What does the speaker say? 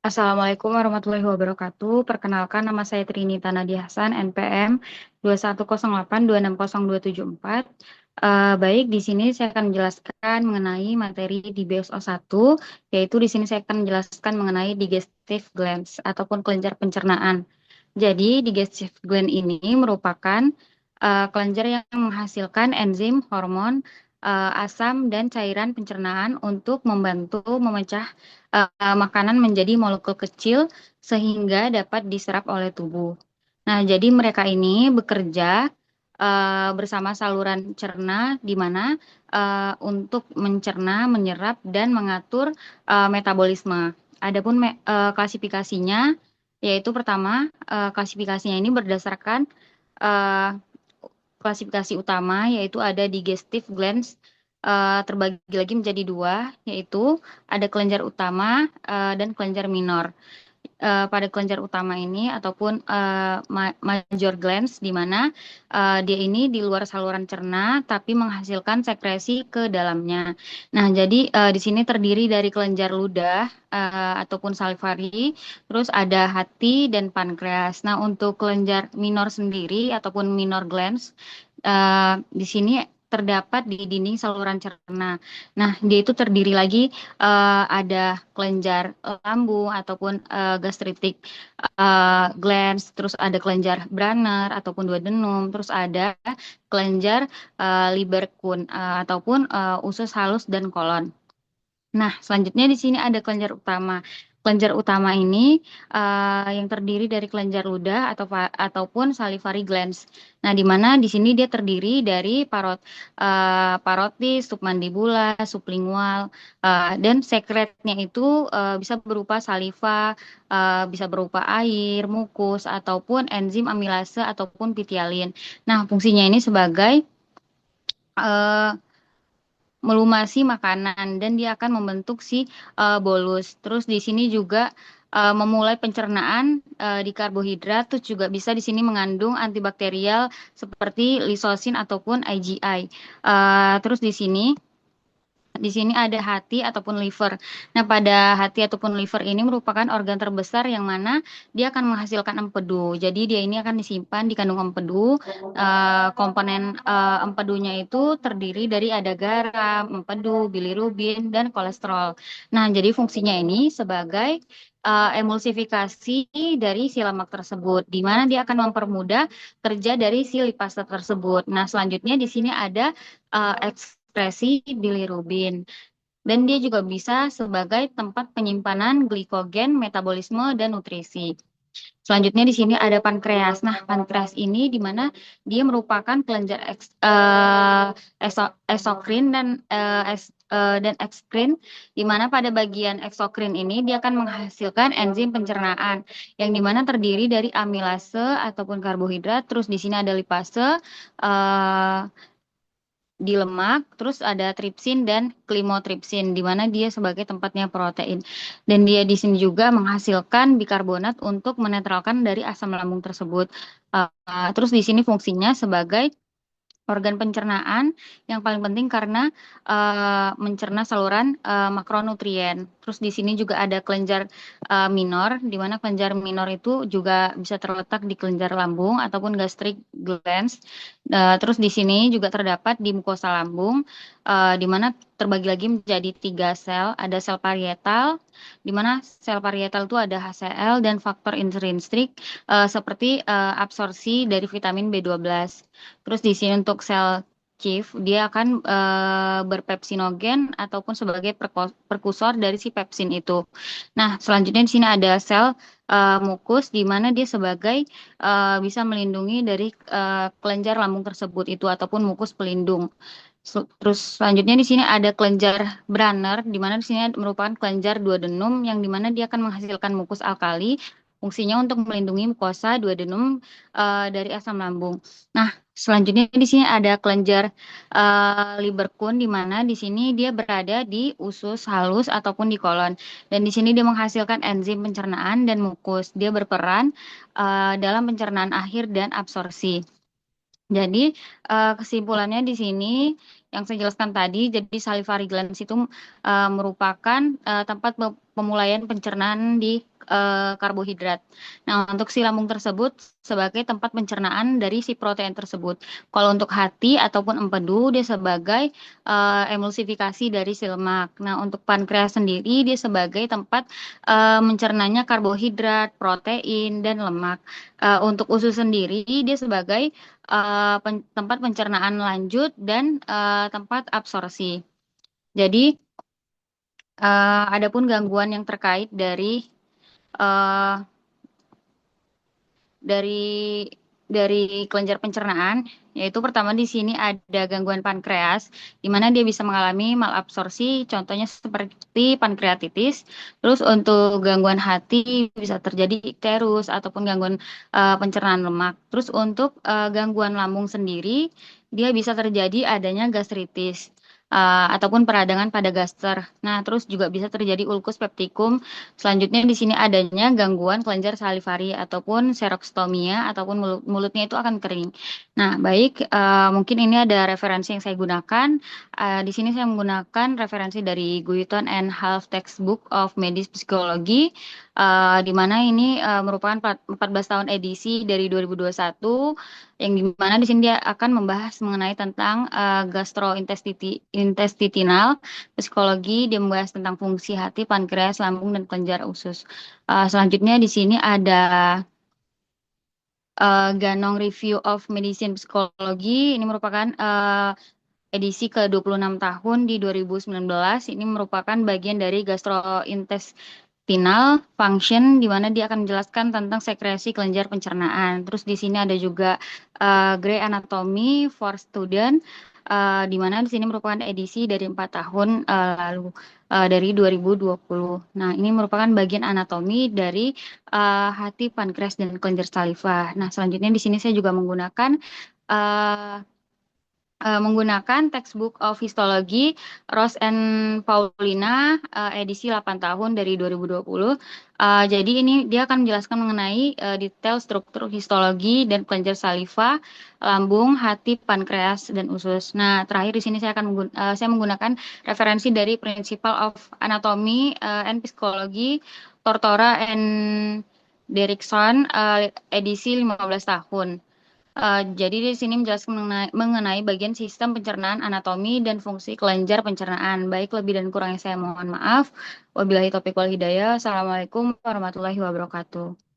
Assalamualaikum warahmatullahi wabarakatuh. Perkenalkan nama saya Trinita Nadia Hasan, NPM 21082602744. Baik, di sini saya akan menjelaskan mengenai materi di BSO 1, yaitu di sini saya akan menjelaskan mengenai digestive glands ataupun kelenjar pencernaan. Jadi, digestive gland ini merupakan kelenjar yang menghasilkan enzim, hormon, asam, dan cairan pencernaan untuk membantu memecah makanan menjadi molekul kecil sehingga dapat diserap oleh tubuh. Nah, jadi mereka ini bekerja bersama saluran cerna di mana untuk mencerna, menyerap, dan mengatur metabolisme. Adapun klasifikasinya, yaitu pertama, klasifikasinya ini berdasarkan eh, klasifikasi utama, yaitu ada digestive glands, terbagi lagi menjadi dua, yaitu ada kelenjar utama dan kelenjar minor. Pada kelenjar utama ini ataupun major glands, di mana dia ini di luar saluran cerna tapi menghasilkan sekresi ke dalamnya. Nah, jadi di sini terdiri dari kelenjar ludah ataupun salivary, terus ada hati dan pankreas. Nah, untuk kelenjar minor sendiri ataupun minor glands, di sini terdapat di dinding saluran cerna. Nah, dia itu terdiri lagi ada kelenjar lambung ataupun gastritic glands, terus ada kelenjar Branner ataupun duodenum, terus ada kelenjar Lieberkühn ataupun usus halus dan kolon. Nah, selanjutnya di sini ada kelenjar utama. Kelenjar utama ini yang terdiri dari kelenjar ludah ataupun salivary glands. Nah, di mana di sini dia terdiri dari parotis, submandibula, sublingual, dan sekretnya itu bisa berupa saliva, bisa berupa air, mukus, ataupun enzim amilase ataupun pitialin. Nah, fungsinya ini sebagai eh, melumasi makanan dan dia akan membentuk si bolus. Terus di sini juga memulai pencernaan di karbohidrat, terus juga bisa di sini mengandung antibakterial seperti lisosin ataupun IgI. Terus di sini ada hati ataupun liver. Nah, pada hati ataupun liver ini merupakan organ terbesar yang mana dia akan menghasilkan empedu. Jadi dia ini akan disimpan di kandung empedu. Komponen empedunya itu terdiri dari ada garam, empedu, bilirubin, dan kolesterol. Nah, jadi fungsinya ini sebagai emulsifikasi dari si lemak tersebut, di mana dia akan mempermudah kerja dari si lipase tersebut. Nah, selanjutnya di sini ada ekspresi bilirubin. Dan dia juga bisa sebagai tempat penyimpanan glikogen, metabolisme, dan nutrisi. Selanjutnya di sini ada pankreas. Nah, pankreas ini di mana dia merupakan kelenjar eksokrin dan ekskrin, di mana pada bagian eksokrin ini dia akan menghasilkan enzim pencernaan yang di mana terdiri dari amilase ataupun karbohidrat. Terus di sini ada lipase, eh, di lemak, terus ada tripsin dan klimotripsin, di mana dia sebagai tempatnya protein. Dan dia di sini juga menghasilkan bikarbonat untuk menetralkan dari asam lambung tersebut. Terus di sini fungsinya sebagai organ pencernaan yang paling penting karena mencerna saluran makronutrien. Terus di sini juga ada kelenjar minor, di mana kelenjar minor itu juga bisa terletak di kelenjar lambung ataupun gastric glands. Terus di sini juga terdapat di mukosa lambung, di mana terbagi lagi menjadi 3 sel. Ada sel parietal, di mana sel parietal itu ada HCl dan faktor intrinsik seperti absorpsi dari vitamin B12. Terus di sini untuk sel Chief, dia akan berpepsinogen ataupun sebagai perkusor dari si pepsin itu. Nah, selanjutnya di sini ada sel mukus, di mana dia sebagai bisa melindungi dari kelenjar lambung tersebut itu ataupun mukus pelindung. Terus selanjutnya di sini ada kelenjar Branner, di mana di sini merupakan kelenjar duodenum yang di mana dia akan menghasilkan mukus alkali. Fungsinya untuk melindungi mukosa duodenum dari asam lambung. Nah, selanjutnya di sini ada kelenjar Lieberkühn, di mana di sini dia berada di usus halus ataupun di kolon. Dan di sini dia menghasilkan enzim pencernaan dan mukus. Dia berperan dalam pencernaan akhir dan absorpsi. Jadi kesimpulannya di sini yang saya jelaskan tadi, jadi salivary glands itu merupakan tempat pemulaian pencernaan di karbohidrat. Nah, untuk si lambung tersebut sebagai tempat pencernaan dari si protein tersebut. Kalau untuk hati ataupun empedu dia sebagai emulsifikasi dari si lemak. Nah, untuk pankreas sendiri dia sebagai tempat mencernanya karbohidrat, protein, dan lemak. Untuk usus sendiri dia sebagai tempat pencernaan lanjut dan tempat absorpsi. Jadi, adapun gangguan yang terkait eh, dari kelenjar pencernaan, yaitu pertama di sini ada gangguan pankreas, di mana dia bisa mengalami malabsorpsi, contohnya seperti pankreatitis. Terus untuk gangguan hati bisa terjadi ikterus ataupun gangguan pencernaan lemak. Terus untuk gangguan lambung sendiri, dia bisa terjadi adanya gastritis. Ataupun peradangan pada gaster. Nah, terus juga bisa terjadi ulkus peptikum. Selanjutnya di sini adanya gangguan kelenjar salivari ataupun serokstomia ataupun mulutnya itu akan kering. Nah, baik, mungkin ini ada referensi yang saya gunakan. Di sini saya menggunakan referensi dari Guyton and Half Textbook of Medis Psychology, di mana ini merupakan 14 tahun edisi dari 2021, yang di mana di sini dia akan membahas mengenai tentang gastrointestinal psikologi, dia membahas tentang fungsi hati, pankreas, lambung, dan kelenjar usus. Selanjutnya di sini ada Ganong Review of Medicine Psikologi. Ini merupakan edisi ke-26 tahun di 2019. Ini merupakan bagian dari gastrointestinal function, di mana dia akan menjelaskan tentang sekresi kelenjar pencernaan. Terus di sini ada juga Gray Anatomy for Student, di mana di sini merupakan edisi dari 4 tahun lalu, dari 2020. Nah, ini merupakan bagian anatomi dari hati, pankreas, dan kelenjar saliva. Nah, selanjutnya di sini saya juga uh, menggunakan Textbook of Histology Ross and Paulina, edisi 8 tahun dari 2020. Jadi ini dia akan menjelaskan mengenai detail struktur histologi dan kelenjar saliva, lambung, hati, pankreas, dan usus. Nah, terakhir di sini saya menggunakan referensi dari Principle of Anatomy and Physiology, Tortora and Derrickson, edisi 15 tahun. Jadi di sini menjelaskan mengenai bagian sistem pencernaan, anatomi, dan fungsi kelenjar pencernaan. Baik, lebih dan kurangnya saya mohon maaf. Wabillahi taufiq wal hidayah. Assalamualaikum warahmatullahi wabarakatuh.